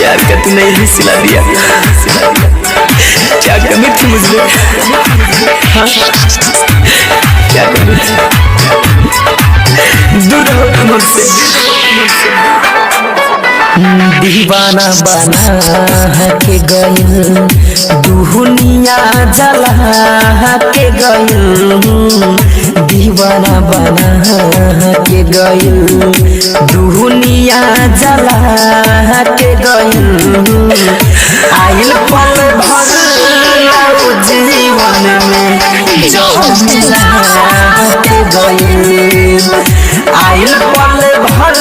प्यार का तूने यही सिला दिया। क्या कमी थी मुझे, हाँ क्या कमी थी, दूर हो तुम हमसे। दीवाना बना के गइल दुनिया जला के गइल, दीवाना बना के गइल दुनिया जला के गइल। आइल पल भर जीवन में जहर मिला के गइल, आइल पल भर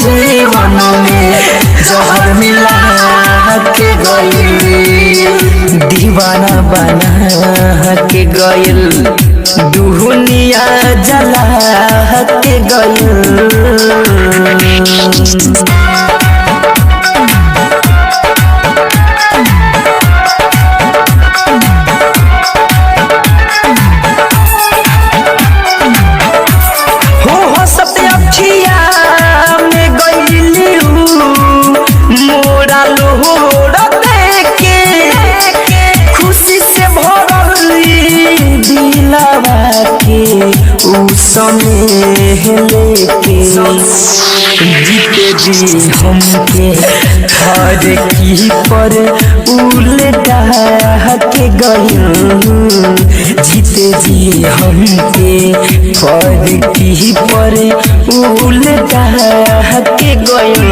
जीवन में जहर मिला के गइल। दीवाना बना के गइल दुनिया जला के गइल। लेके जीते जी हमके हर की पर उल्टा के गइल, जीते जी हमके हर की पर उल्टा के गइल।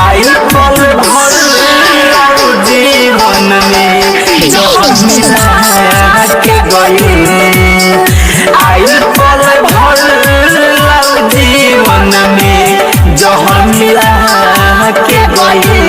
आई पल भर जीवन में जहर मिला के गइल, आई पल भर जीवन में जहर मिला के गइल।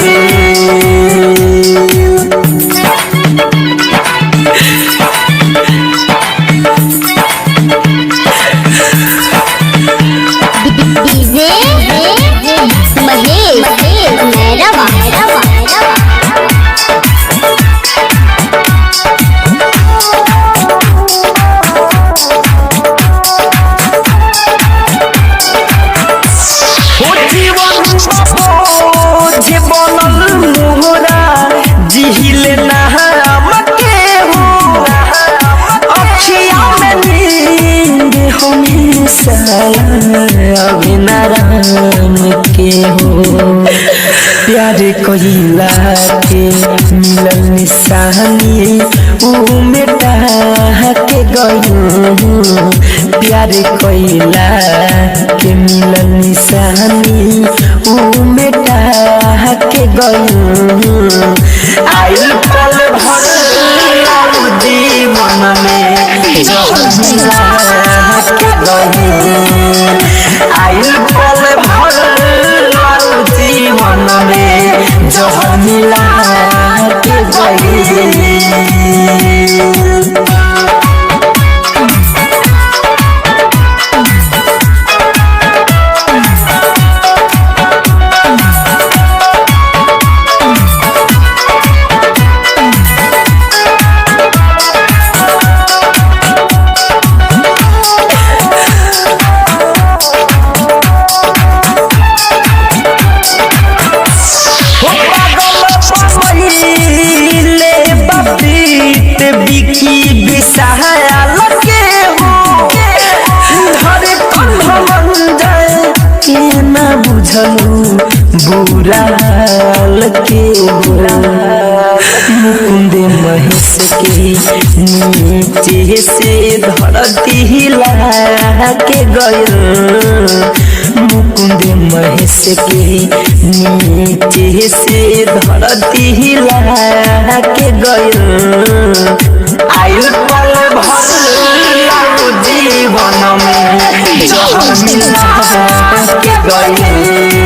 अभिनाराम के हो प्यार कोइला के मिलल निशानी ऊ मिटा के गइल, प्यार कोइला के मिलल निशानी ऊ मिटा के गइल। आइल पल भर जीवन में जहर मिला के गइल, आइल पल भर जीवन में जहर मिला के गइल। बुराल के मुकुंद महेश के नीचे से धरती हिला के गइल, मुकुंद महेश के नीचे से धरती हिला के गइल। आइल पल भर जीवन में जहर मिला के गइल,